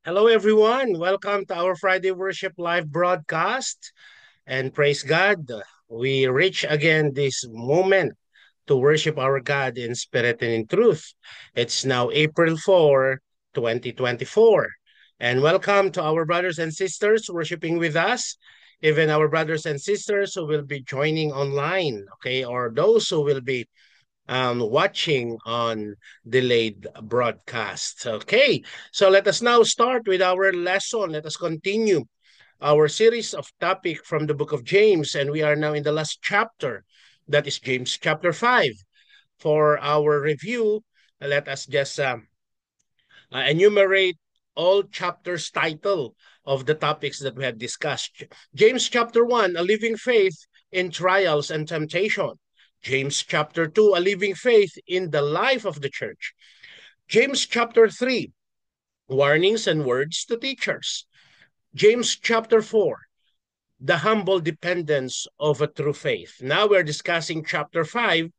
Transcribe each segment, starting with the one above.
Hello, everyone. Welcome to our Friday Worship Live broadcast. And praise God, we reach again this moment to worship our God in spirit and in truth. It's now April 4, 2024. And welcome to our brothers and sisters worshiping with us, even our brothers and sisters who will be joining online, okay, or those who will be watching on delayed broadcasts. Okay, so let us now start with our lesson. Let us continue our series of topic from the book of James, and we are now in the last chapter. That is James chapter 5. For our review, let us just enumerate all chapters title of the topics that we have discussed. James chapter 1, a living faith in trials and temptation. James chapter 2, a living faith in the life of the church. James chapter 3, warnings and words to teachers. James chapter 4, the humble dependence of a true faith. Now we're discussing chapter 5,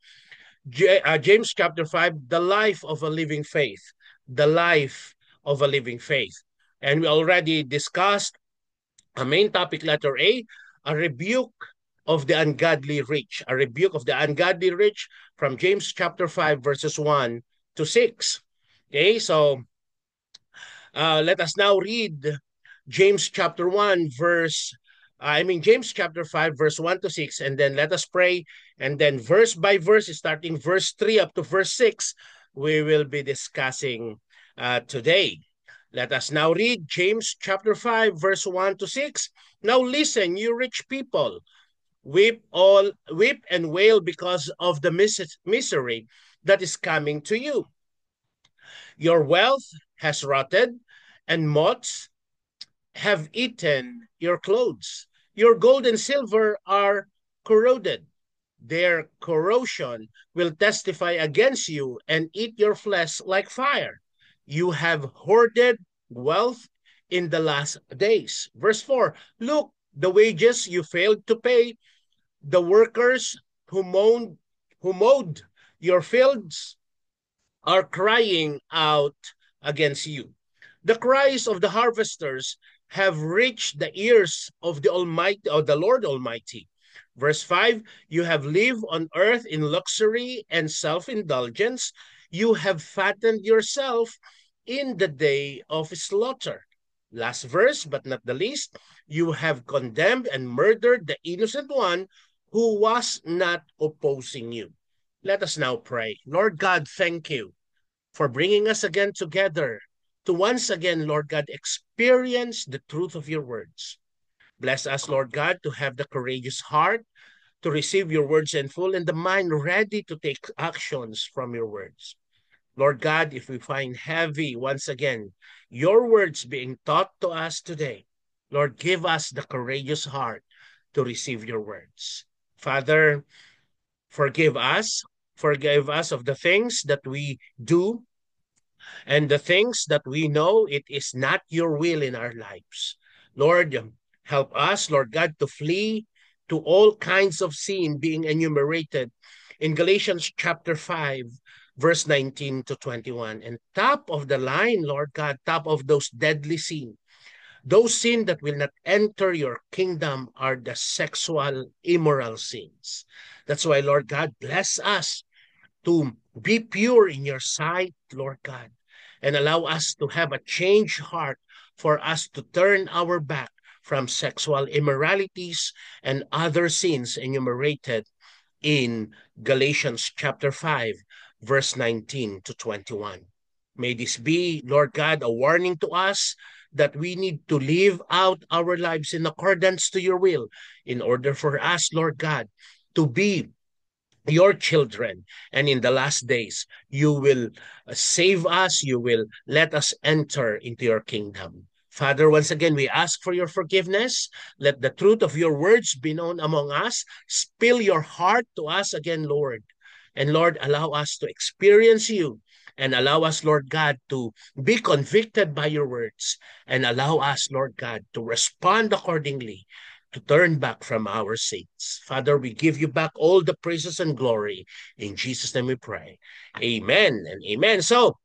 James chapter 5, the life of a living faith. The life of a living faith. And we already discussed a main topic, letter a rebuke of the ungodly rich. A rebuke of the ungodly rich from James chapter 5, verses 1 to 6. Okay, so let us now read James chapter 1, James chapter 5, verse 1 to 6, and then let us pray. And then verse by verse, starting verse 3 up to verse 6, we will be discussing today. Let us now read James chapter 5, verse 1 to 6. Now listen, you rich people, weep and wail because of the misery that is coming to you. Your wealth has rotted, and moths have eaten your clothes. Your gold and silver are corroded. Their corrosion will testify against you and eat your flesh like fire. You have hoarded wealth in the last days. Verse 4, look, the wages you failed to pay, the workers who mowed your fields are crying out against you. The cries of the harvesters have reached the ears of the Almighty, of the Lord Almighty. Verse 5, you have lived on earth in luxury and self-indulgence. You have fattened yourself in the day of slaughter. Last verse, but not the least, you have condemned and murdered the innocent one who was not opposing you. Let us now pray. Lord God, thank you for bringing us again together to once again, Lord God, experience the truth of your words. Bless us, Lord God, to have the courageous heart to receive your words in full and the mind ready to take actions from your words. Lord God, if we find heavy once again your words being taught to us today, Lord, give us the courageous heart to receive your words. Father, forgive us. Forgive us of the things that we do and the things that we know it is not your will in our lives. Lord, help us, Lord God, to flee to all kinds of sin being enumerated in Galatians chapter 5, verse 19 to 21. And top of the line, Lord God, top of those deadly sin, those sin that will not enter your kingdom are the sexual immoral sins. That's why, Lord God, bless us to be pure in your sight, Lord God, and allow us to have a changed heart for us to turn our back from sexual immoralities and other sins enumerated in Galatians chapter 5, verse 19 to 21. May this be, Lord God, a warning to us that we need to live out our lives in accordance to your will in order for us, Lord God, to be your children. And in the last days, you will save us. You will let us enter into your kingdom. Father, once again, we ask for your forgiveness. Let the truth of your words be known among us. Spill your heart to us again, Lord. And Lord, allow us to experience you and allow us, Lord God, to be convicted by your words and allow us, Lord God, to respond accordingly, to turn back from our sins. Father, we give you back all the praises and glory. In Jesus' name we pray. Amen and amen. So,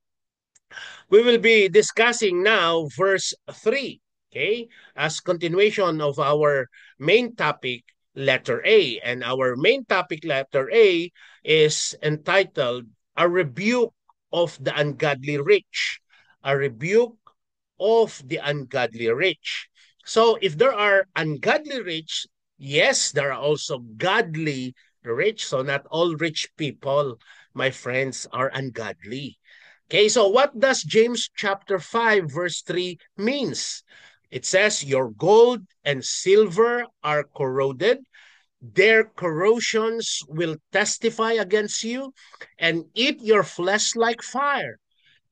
We will be discussing now verse 3, okay, as continuation of our main topic, letter A. And our main topic, letter A, is entitled A Rebuke of the Ungodly Rich. A rebuke of the ungodly rich. So if there are ungodly rich, yes, there are also godly rich. So not all rich people, my friends, are ungodly. Okay, so what does James chapter 5 verse 3 means? It says, your gold and silver are corroded. Their corrosions will testify against you and eat your flesh like fire.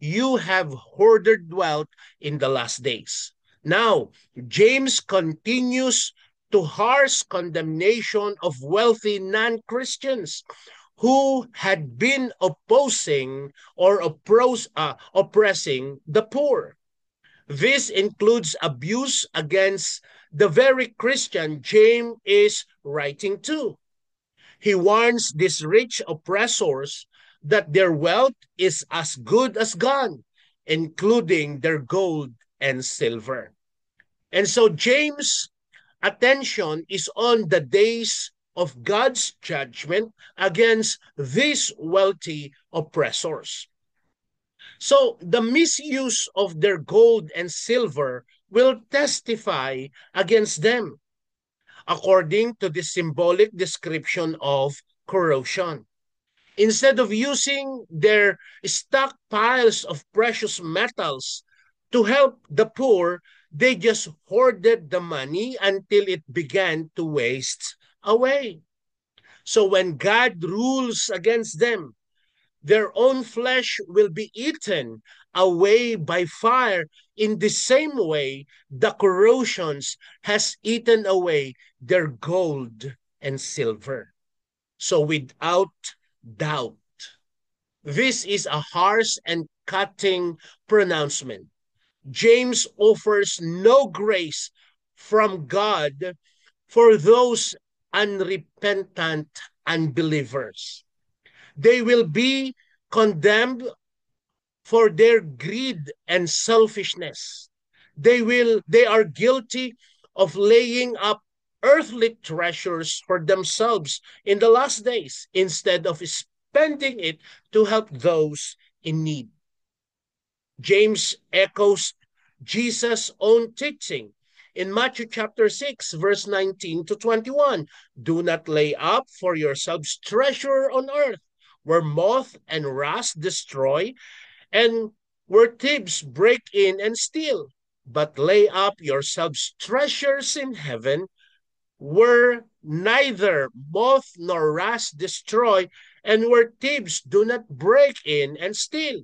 You have hoarded wealth in the last days. Now, James continues to harsh condemnation of wealthy non-Christians who had been opposing or oppressing the poor. This includes abuse against the very Christian James is writing to. He warns these rich oppressors that their wealth is as good as gone, including their gold and silver. And so James' attention is on the days of God's judgment against these wealthy oppressors. So the misuse of their gold and silver will testify against them, according to the symbolic description of corrosion. Instead of using their stockpiles of precious metals to help the poor, they just hoarded the money until it began to waste away. So when God rules against them, their own flesh will be eaten away by fire in the same way the corrosions has eaten away their gold and silver. So without doubt, this is a harsh and cutting pronouncement. James offers no grace from God for those unrepentant unbelievers. They will be condemned for their greed and selfishness. They are guilty of laying up earthly treasures for themselves in the last days instead of spending it to help those in need. James echoes Jesus' own teaching in Matthew chapter 6, verse 19 to 21. Do not lay up for yourselves treasure on earth, where moth and rust destroy, and where thieves break in and steal. But lay up yourselves treasures in heaven, where neither moth nor rust destroy, and where thieves do not break in and steal.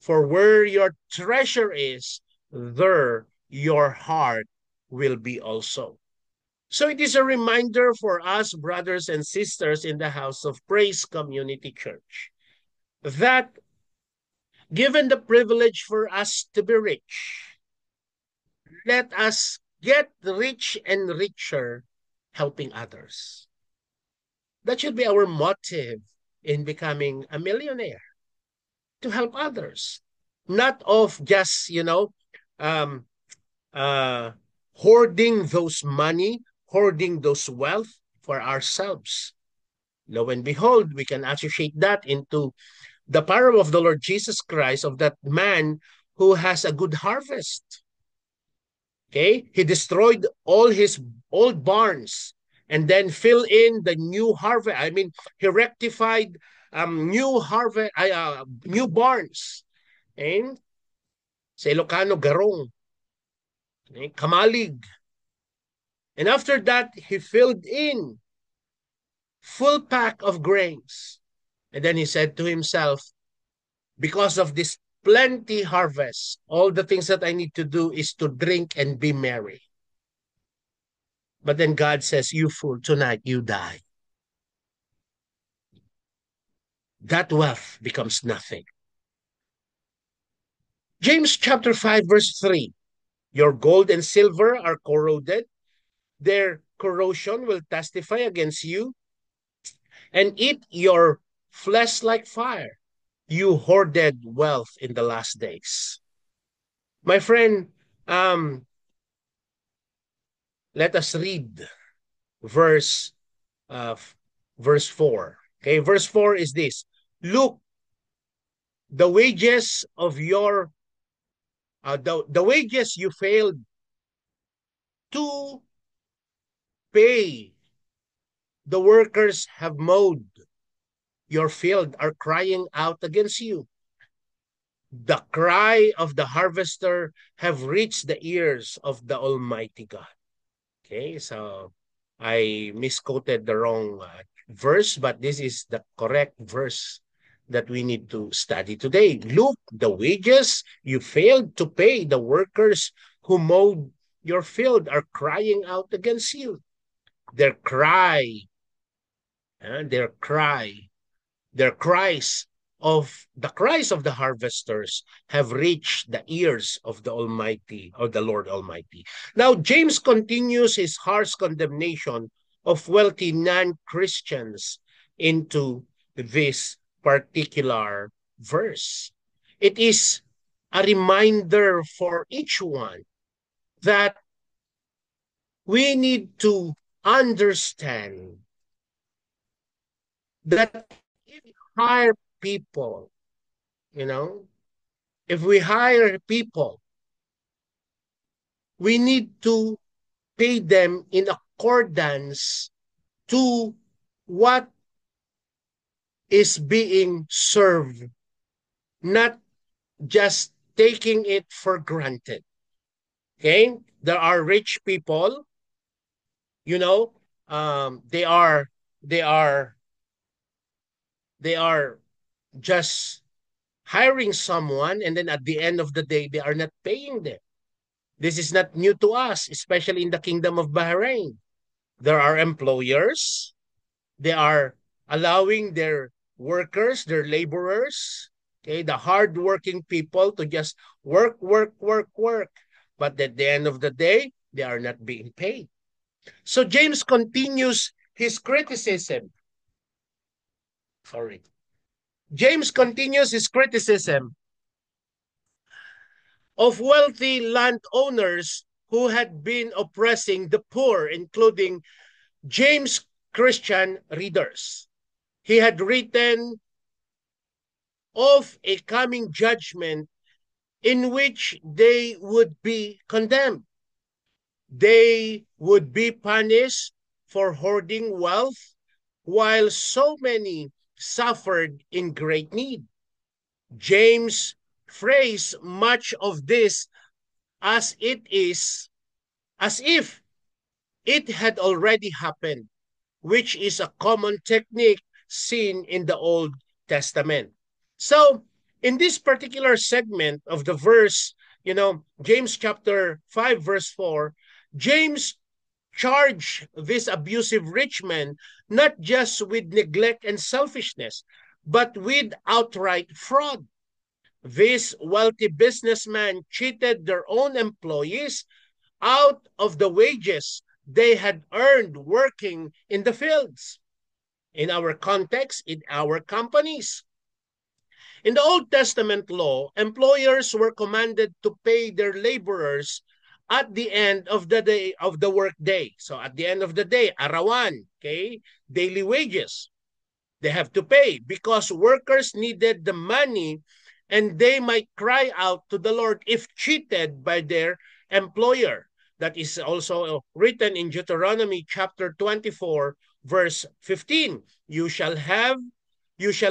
For where your treasure is, there your heart will be also. So it is a reminder for us, brothers and sisters in the House of Praise Community Church, that given the privilege for us to be rich, let us get rich and richer helping others. That should be our motive in becoming a millionaire, to help others, not of just, um, uh, hoarding those money, hoarding those wealth for ourselves. Lo and behold, we can associate that into the parable of the Lord Jesus Christ of that man who has a good harvest. Okay, he destroyed all his old barns and then fill in the new harvest. I mean, he rectified new barns. And sa Ilocano, garong, kamalig. And after that, he filled in full pack of grains. And then he said to himself, because of this plenty harvest, all the things that I need to do is to drink and be merry. But then God says, you fool, tonight you die. That wealth becomes nothing. James chapter 5, verse 3. Your gold and silver are corroded. Their corrosion will testify against you and eat your flesh like fire. you hoarded wealth in the last days. My friend, um, let us read verse uh, verse 4. Okay, verse 4 is this. Look, the wages of your the wages you failed to pay, the workers have mowed your field, are crying out against you. The cry of the harvester have reached the ears of the Almighty God. Okay, so I misquoted the wrong verse, but this is the correct verse that we need to study today. Look, the wages you failed to pay, the workers who mowed your field are crying out against you. Their cry, their cry, their cries the cries of the harvesters have reached the ears of the Almighty or the Lord Almighty. Now, James continues his harsh condemnation of wealthy non-Christians into this particular verse. It is a reminder for each one that we need to understand that if we hire people, you know, if we hire people, we need to pay them in accordance to what is being served, not just taking it for granted. Okay? There are rich people, you know, they are they are they are just hiring someone, and then at the end of the day they are not paying them. This is not new to us, especially in the Kingdom of Bahrain. There are employers, they are allowing their workers, their laborers, okay, the hardworking people to just work, work, work, work. But at the end of the day, they are not being paid. So James continues his criticism. Sorry. James continues his criticism of wealthy landowners who had been oppressing the poor, including James' Christian readers. He had written of a coming judgment in which they would be condemned. They would be punished for hoarding wealth while so many suffered in great need. James phrased much of this as it is, as if it had already happened, which is a common technique seen in the Old Testament. So, in this particular segment of the verse, James chapter 5, verse 4, James charged this abusive rich man not just with neglect and selfishness, but with outright fraud. This wealthy businessman cheated their own employees out of the wages they had earned working in the fields. In our context, in our companies. In the Old Testament law, employers were commanded to pay their laborers at the end of the day of the work day. So at the end of the day, arawan, okay, daily wages. They have to pay because workers needed the money and they might cry out to the Lord if cheated by their employer. That is also written in Deuteronomy chapter 24, verse 15. You shall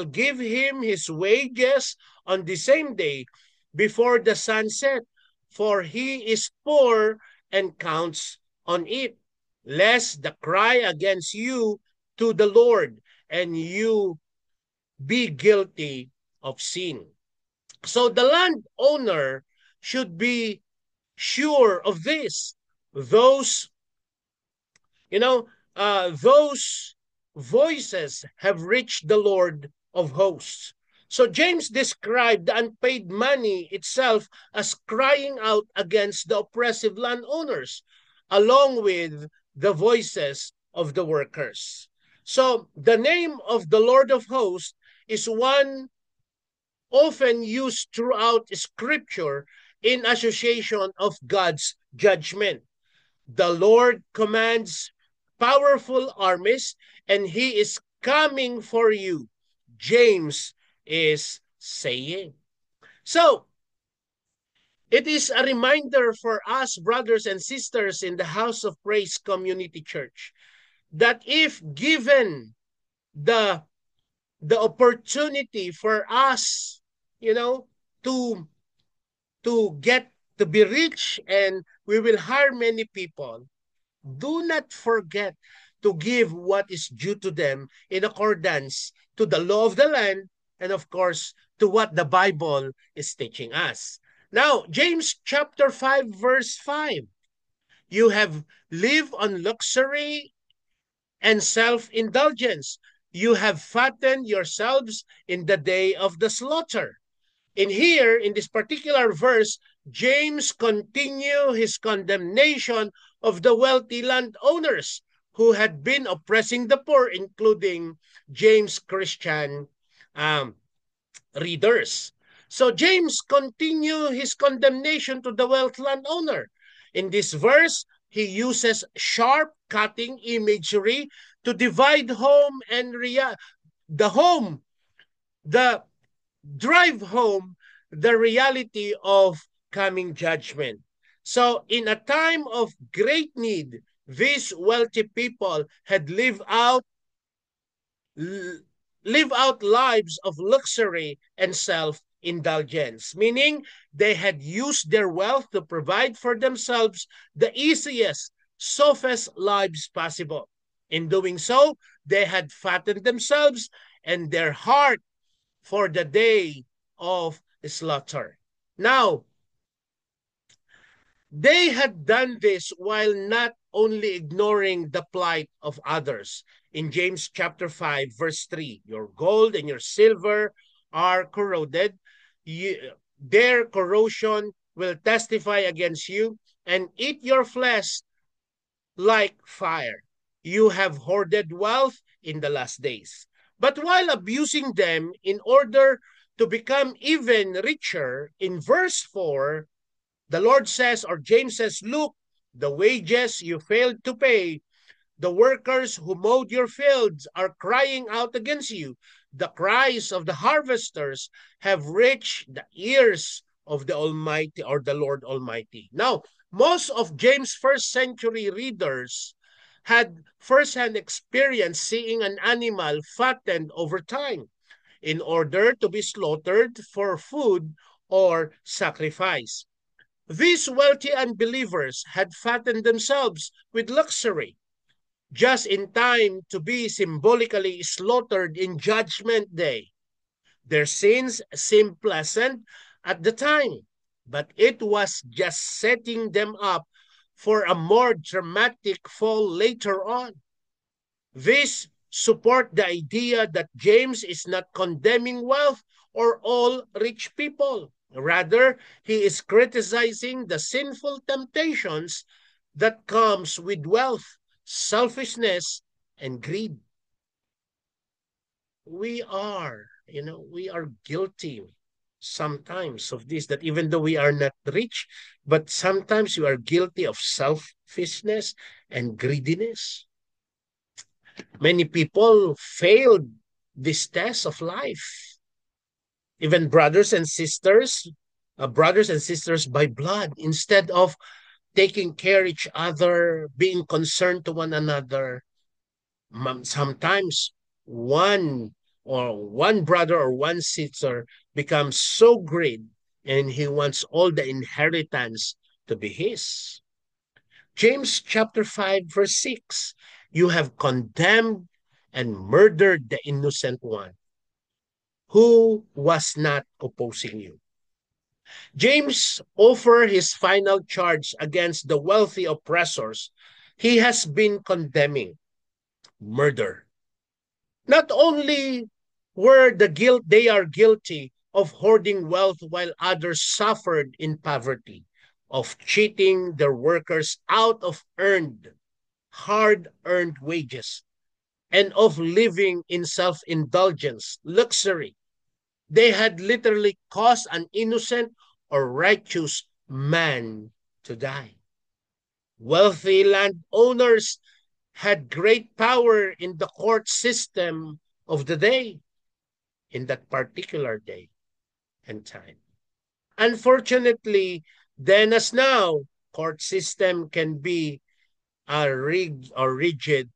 give him his wages on the same day before the sun set, for he is poor and counts on it, lest the cry against you to the Lord and you be guilty of sin. So the landowner should be sure of this. Those, those voices have reached the Lord of hosts. So James described the unpaid money itself as crying out against the oppressive landowners, along with the voices of the workers. So the name of the Lord of hosts is one often used throughout Scripture in association of God's judgment. The Lord commands powerful armies, and he is coming for you, James is saying. So, it is a reminder for us, brothers and sisters in the House of Praise Community Church, that if given the opportunity for us, you know, to get to be rich, and we will hire many people, do not forget to give what is due to them in accordance to the law of the land, and of course to what the Bible is teaching us. Now, James chapter 5 verse 5. You have lived on luxury and self-indulgence. You have fattened yourselves in the day of the slaughter. In here, in this particular verse, James continue his condemnation of the wealthy landowners who had been oppressing the poor, including James' Christian um, readers. So James continue his condemnation to the wealthy landowner. In this verse, he uses sharp cutting imagery to divide home and the home, the drive home the reality of coming judgment. So, in a time of great need, these wealthy people had live out lives of luxury and self-indulgence, meaning they had used their wealth to provide for themselves the easiest, softest lives possible. In doing so, they had fattened themselves and their heart for the day of slaughter. Now, they had done this while not only ignoring the plight of others. In James chapter 5, verse 3, your gold and your silver are corroded. Their corrosion will testify against you and eat your flesh like fire. You have hoarded wealth in the last days. But while abusing them in order to become even richer, in verse 4, the Lord says, or James says, look, the wages you failed to pay, the workers who mowed your fields are crying out against you. The cries of the harvesters have reached the ears of the Almighty, or the Lord Almighty. Now, most of James' first century readers had first-hand experience seeing an animal fattened over time in order to be slaughtered for food or sacrifice. These wealthy unbelievers had fattened themselves with luxury, just in time to be symbolically slaughtered in Judgment Day. Their sins seemed pleasant at the time, but it was just setting them up for a more dramatic fall later on. This support the idea that James is not condemning wealth or all rich people. Rather, he is criticizing the sinful temptations that comes with wealth, selfishness, and greed. We are guilty sometimes of this, that even though we are not rich, but sometimes you are guilty of selfishness and greediness. Many people failed this test of life. Even brothers and sisters by blood, instead of taking care of each other, being concerned to one another, sometimes one brother or one sister becomes so great and he wants all the inheritance to be his. James chapter 5 verse 6, you have condemned and murdered the innocent one who was not opposing you. James offered his final charge against the wealthy oppressors he has been condemning: murder. Not only they are guilty of hoarding wealth while others suffered in poverty, of cheating their workers out of hard-earned wages, and of living in self-indulgence, luxury. They had literally caused an innocent or righteous man to die. Wealthy landowners had great power in the court system of the day, in that particular day and time. Unfortunately, then as now, court system can be a rigged or rigid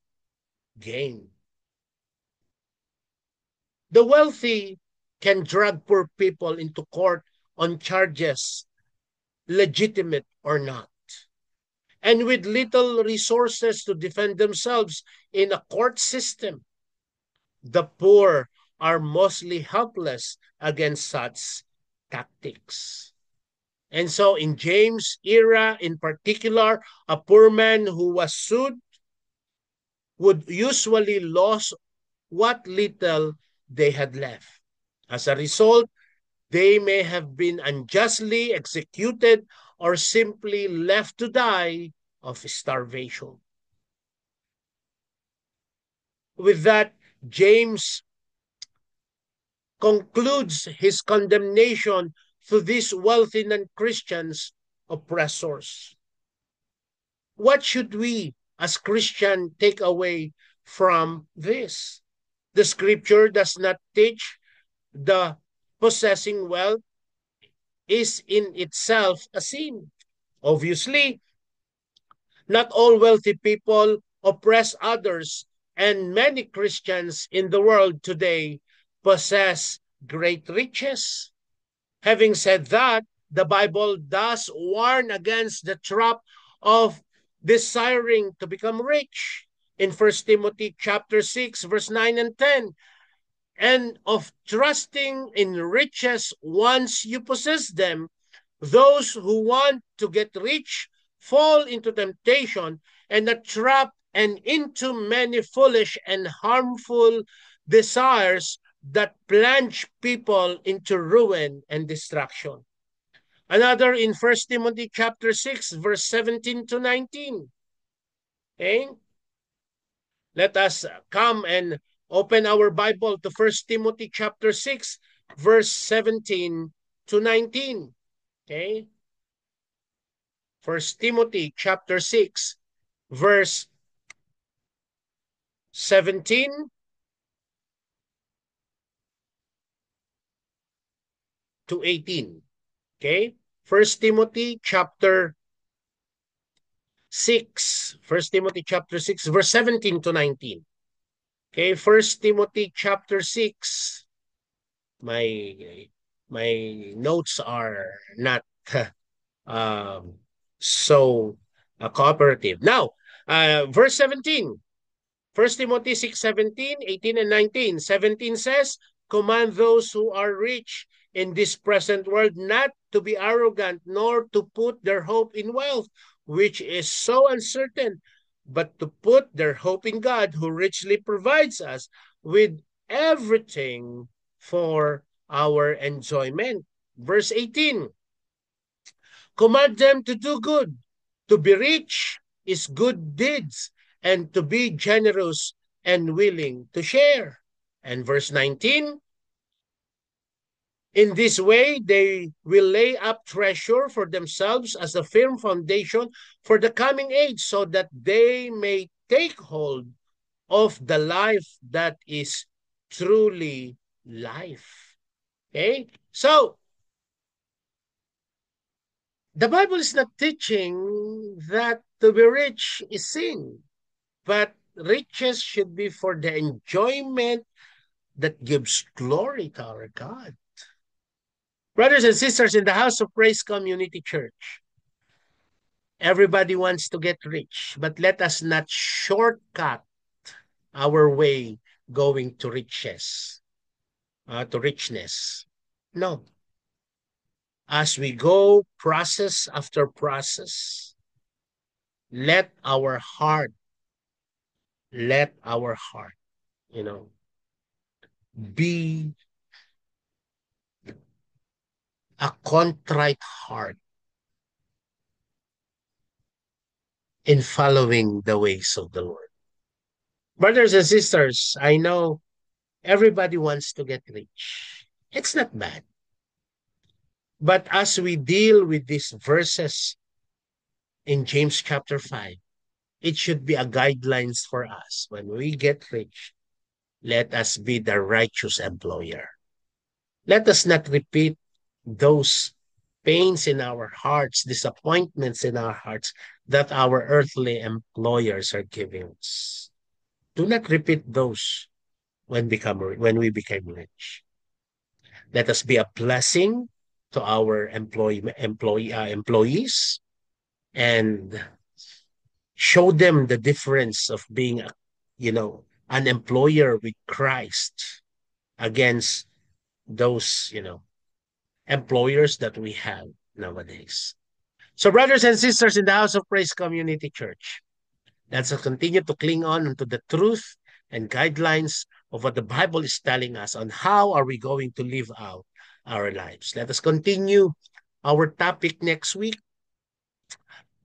game. The wealthy can drag poor people into court on charges, legitimate or not. And with little resources to defend themselves in a court system, the poor are mostly helpless against such tactics. And so in James' era in particular, a poor man who was sued would usually lose what little they had left. As a result, they may have been unjustly executed or simply left to die of starvation. With that, James concludes his condemnation to these wealthy non-Christians oppressors. What should we as Christians take away from this? The scripture does not teach the possessing wealth is in itself a sin. Obviously, not all wealthy people oppress others, and many Christians in the world today possess great riches. Having said that, the Bible does warn against the trap of desiring to become rich in 1 Timothy chapter 6, verse 9 and 10, and of trusting in riches once you possess them. Those who want to get rich fall into temptation and a trap and into many foolish and harmful desires that plunge people into ruin and destruction. Another in 1 Timothy chapter 6, verse 17 to 19. Okay? Let us come and open our Bible to 1 Timothy chapter 6, verse 17 to 19. Okay? 1 Timothy chapter 6, verse 17 to 18. Okay? 1 Timothy chapter 6. 1 Timothy chapter 6, verse 17 to 19. Okay, 1 Timothy chapter 6. My notes are not so cooperative. Now, verse 17. 1 Timothy 6, 17, 18, and 19. 17 says, command those who are rich in this present world not to be arrogant, nor to put their hope in wealth, which is so uncertain, but to put their hope in God, who richly provides us with everything for our enjoyment. Verse 18, command them to do good. To be rich is good deeds, and to be generous and willing to share. And verse 19, in this way, they will lay up treasure for themselves as a firm foundation for the coming age, so that they may take hold of the life that is truly life. Okay? So, the Bible is not teaching that to be rich is sin, but riches should be for the enjoyment that gives glory to our God. Brothers and sisters in the House of Praise Community Church, everybody wants to get rich, but let us not shortcut our way going to riches, to richness. No. As we go process after process, let our heart, you know, be a contrite heart in following the ways of the Lord. Brothers and sisters, I know everybody wants to get rich. It's not bad. But as we deal with these verses in James chapter 5, it should be a guidelines for us. When we get rich, let us be the righteous employer. Let us not repeat those pains in our hearts, disappointments in our hearts that our earthly employers are giving us. Do not repeat those when we become rich. Let us be a blessing to our employees and show them the difference of being you know an employer with Christ against those employers that we have nowadays. So, brothers and sisters in the House of Praise Community Church, let's continue to cling on to the truth and guidelines of what the Bible is telling us on how are we going to live out our lives. Let us continue our topic next week.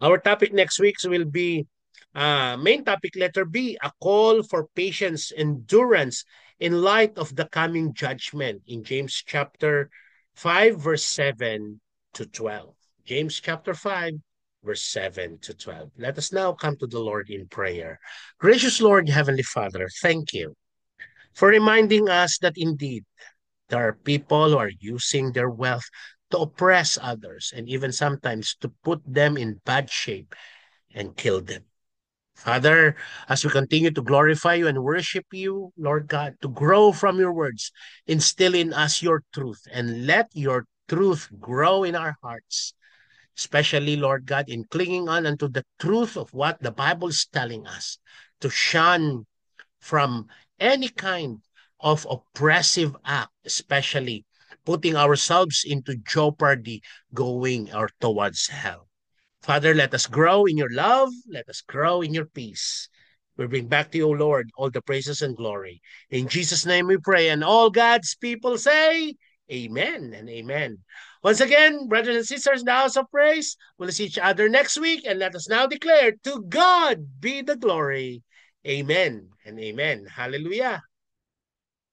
Our topic next week will be main topic letter B, a call for patience, endurance in light of the coming judgment in James chapter 5, verse 7 to 12. James chapter 5, verse 7 to 12. Let us now come to the Lord in prayer. Gracious Lord, Heavenly Father, thank you for reminding us that indeed there are people who are using their wealth to oppress others and even sometimes to put them in bad shape and kill them. Father, as we continue to glorify you and worship you, Lord God, to grow from your words, instill in us your truth and let your truth grow in our hearts, especially, Lord God, in clinging on unto the truth of what the Bible is telling us, to shun from any kind of oppressive act, especially putting ourselves into jeopardy going or towards hell. Father, let us grow in your love. Let us grow in your peace. We bring back to you, O Lord, all the praises and glory. In Jesus' name we pray. And all God's people say, Amen and amen. Once again, brothers and sisters in the house of praise, we'll see each other next week. And let us now declare, to God be the glory. Amen and amen. Hallelujah.